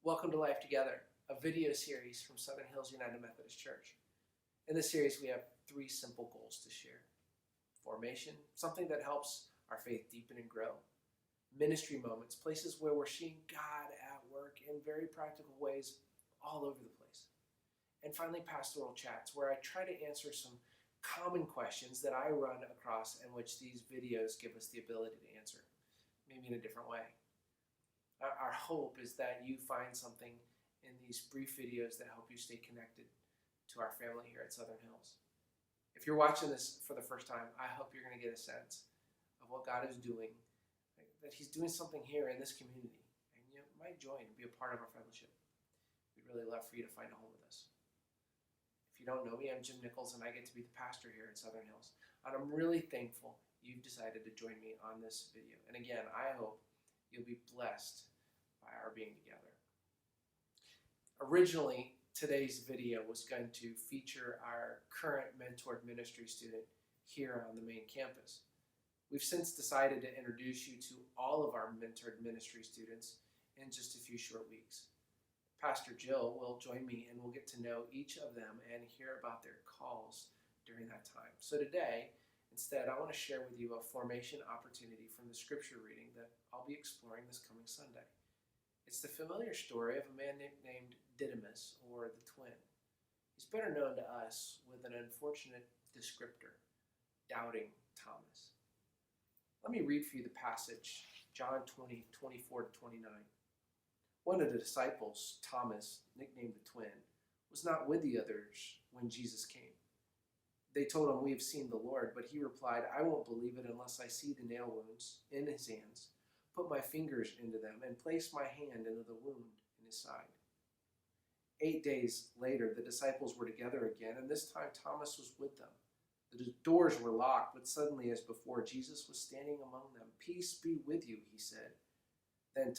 Welcome to Life Together, a video series from Southern Hills United Methodist Church. In this series, we have three simple goals to share. Formation, something that helps our faith deepen and grow. Ministry moments, places where we're seeing God at work in very practical ways all over the place. And finally, pastoral chats, where I try to answer some common questions that I run across and which these videos give us the ability to answer, maybe in a different way. Our hope is that you find something in these brief videos that help you stay connected to our family here at Southern Hills. If you're watching this for the first time, I hope you're going to get a sense of what God is doing, that He's doing something here in this community, and you might join and be a part of our fellowship. We'd really love for you to find a home with us. If you don't know me, I'm Jim Nichols, and I get to be the pastor here at Southern Hills. And I'm really thankful you've decided to join me on this video. And again, I hope you'll be blessed by our being together. Originally, today's video was going to feature our current mentored ministry student here on the main campus. We've since decided to introduce you to all of our mentored ministry students in just a few short weeks. Pastor Jill will join me and we'll get to know each of them and hear about their calls during that time. So today, instead, I want to share with you a formation opportunity from the scripture reading that I'll be exploring this coming Sunday. It's the familiar story of a man named Didymus, or the twin. He's better known to us with an unfortunate descriptor, Doubting Thomas. Let me read for you the passage, John 20, 24 to 29. One of the disciples, Thomas, nicknamed the twin, was not with the others when Jesus came. They told him, "We have seen the Lord," but he replied, "I won't believe it unless I see the nail wounds in his hands, put my fingers into them, and place my hand into the wound in his side." 8 days later, the disciples were together again, and this time Thomas was with them. The doors were locked, but suddenly, as before, Jesus was standing among them. "Peace be with you," he said. Then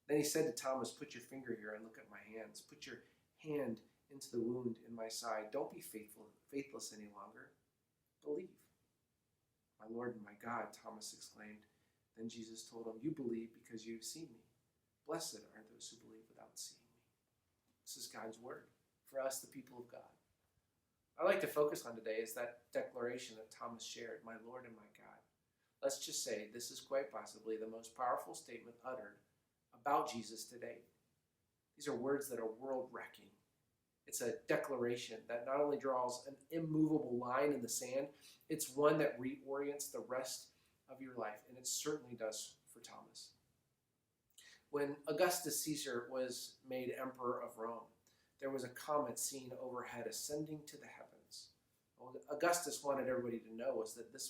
he said to Thomas, "Put your finger here and look at my hands. Put your hand into the wound in my side. Don't be faithless any longer. Believe." "My Lord and my God," Thomas exclaimed. Then Jesus told him, "You believe because you have seen me. Blessed are those who believe without seeing me." This is God's word for us, the people of God. I'd like to focus on today is that declaration that Thomas shared, "My Lord and my God." Let's just say this is quite possibly the most powerful statement uttered about Jesus today. These are words that are world-wrecking. It's a declaration that not only draws an immovable line in the sand, it's one that reorients the rest of your life, and it certainly does for Thomas. When Augustus Caesar was made emperor of Rome, there was a comet seen overhead ascending to the heavens. What Augustus wanted everybody to know was that this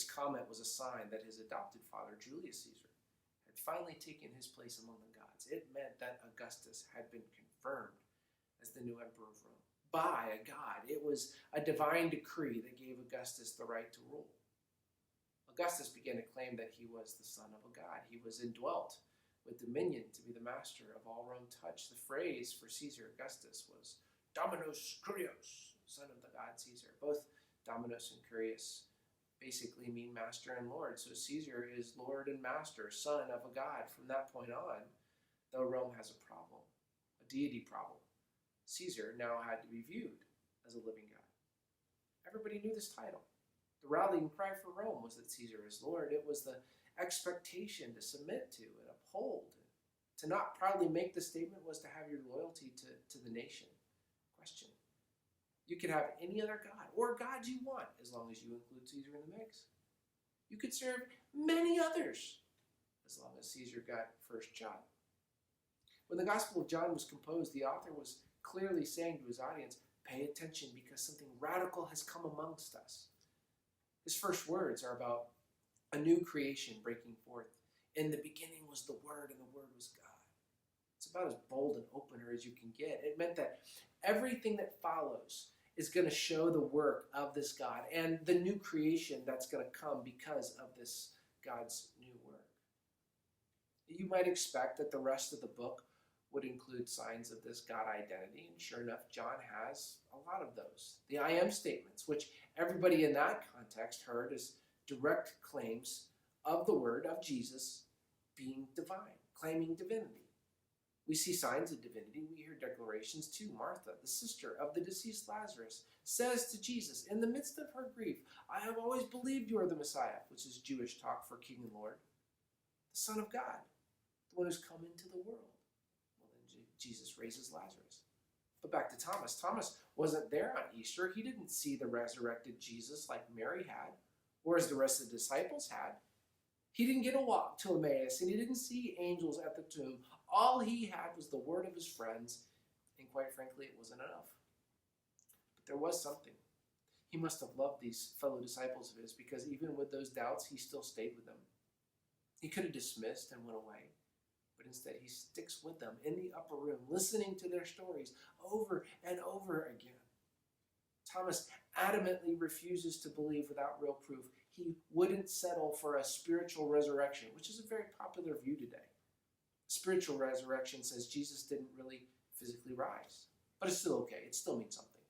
comet was a sign that his adopted father, Julius Caesar, had finally taken his place among the gods. It meant that Augustus had been confirmed as the new emperor of Rome by a god. It was a divine decree that gave Augustus the right to rule. Augustus began to claim that he was the son of a god. He was indwelt with dominion to be the master of all Rome touch. The phrase for Caesar Augustus was Dominus Curios, son of the god Caesar. Both Dominus and Curious basically mean master and lord. So Caesar is lord and master, son of a god. From that point on, though Rome has a problem, a deity problem, Caesar now had to be viewed as a living god. Everybody knew this title. The rallying cry for Rome was that Caesar is Lord. It was the expectation to submit to and uphold. To not proudly make the statement was to have your loyalty to the nation. Question: you could have any other god or gods you want as long as you include Caesar in the mix. You could serve many others as long as Caesar got first shot. When the Gospel of John was composed, the author was clearly saying to his audience, "Pay attention because something radical has come amongst us." His first words are about a new creation breaking forth. "In the beginning was the Word, and the Word was God." It's about as bold an opener as you can get. It meant that everything that follows is going to show the work of this God and the new creation that's going to come because of this God's new work. You might expect that the rest of the book would include signs of this God identity, and sure enough, John has a lot of those. The I am statements, which everybody in that context heard as direct claims of the word of Jesus being divine, claiming divinity. We see signs of divinity. We hear declarations too. Martha, the sister of the deceased Lazarus, says to Jesus in the midst of her grief, I have always believed you are the Messiah, which is Jewish talk for King and Lord, the Son of God, the one who's come into the world. Well, then Jesus raises Lazarus. But back to Thomas. Thomas wasn't there on Easter. He didn't see the resurrected Jesus like Mary had, or as the rest of the disciples had. He didn't get a walk to Emmaus, and he didn't see angels at the tomb. All he had was the word of his friends, and quite frankly, it wasn't enough. But there was something. He must have loved these fellow disciples of his, because even with those doubts, he still stayed with them. He could have dismissed and went away, but instead he sticks with them in the upper room, listening to their stories over and over again. Thomas adamantly refuses to believe without real proof. He wouldn't settle for a spiritual resurrection, which is a very popular view today. Spiritual resurrection says Jesus didn't really physically rise, but it's still okay. It still means something.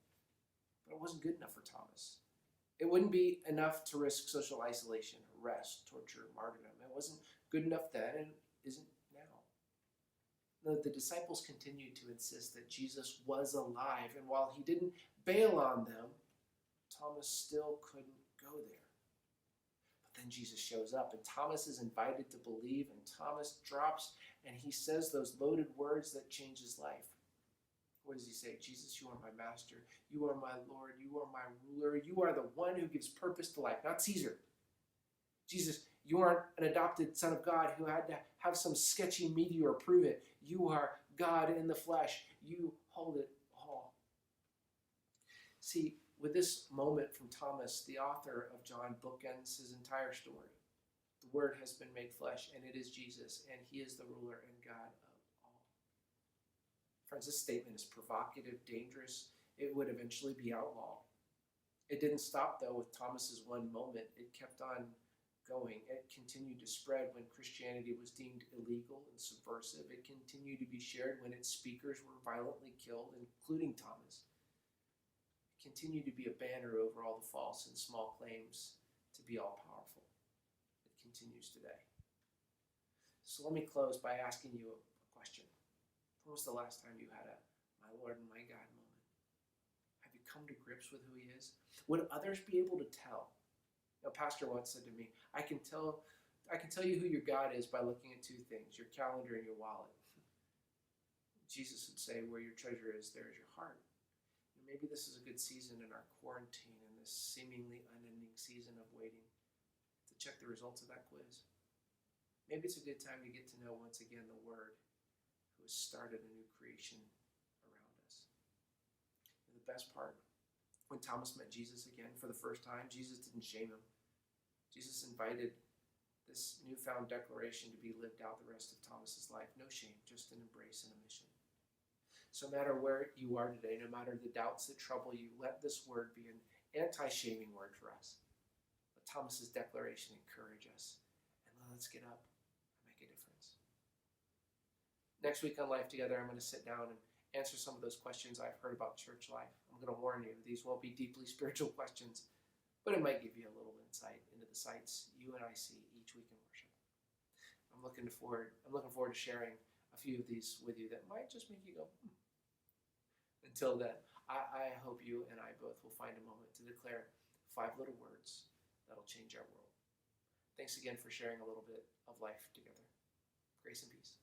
But it wasn't good enough for Thomas. It wouldn't be enough to risk social isolation, arrest, torture, martyrdom. It wasn't good enough then and isn't now. The disciples continued to insist that Jesus was alive, and while he didn't bail on them, Thomas still couldn't go there. But then Jesus shows up, and Thomas is invited to believe, and Thomas drops, and he says those loaded words that change his life. What does he say? Jesus, you are my master. You are my Lord. You are my ruler. You are the one who gives purpose to life, not Caesar. Jesus, you aren't an adopted son of God who had to have some sketchy meteor prove it. You are God in the flesh. You hold it all. See, with this moment from Thomas, the author of John bookends his entire story. The Word has been made flesh, and it is Jesus, and he is the ruler and God of all. Friends, this statement is provocative, dangerous. It would eventually be outlawed. It didn't stop, though, with Thomas's one moment. It kept on going. It continued to spread when Christianity was deemed illegal and subversive. It continued to be shared when its speakers were violently killed, including Thomas. It continued to be a banner over all the false and small claims to be all-powerful. It continues today. So let me close by asking you a question. When was the last time you had a my Lord and my God moment? Have you come to grips with who he is? Would others be able to tell? A pastor once said to me, I can tell you who your God is by looking at two things, your calendar and your wallet. Jesus would say, where your treasure is, there is your heart. And maybe this is a good season in our quarantine, in this seemingly unending season of waiting, to check the results of that quiz. Maybe it's a good time to get to know once again the Word who has started a new creation around us. And the best part, when Thomas met Jesus again for the first time, Jesus didn't shame him. Jesus invited this newfound declaration to be lived out the rest of Thomas's life. No shame, just an embrace and a mission. So no matter where you are today, no matter the doubts that trouble you, let this word be an anti-shaming word for us. Let Thomas's declaration encourage us. And let's get up and make a difference. Next week on Life Together, I'm going to sit down and answer some of those questions I've heard about church life. I'm going to warn you, these won't be deeply spiritual questions, but it might give you a little insight into the sights you and I see each week in worship. I'm looking forward to sharing a few of these with you that might just make you go, Until then, I hope you and I both will find a moment to declare 5 little words that'll change our world. Thanks again for sharing a little bit of life together. Grace and peace.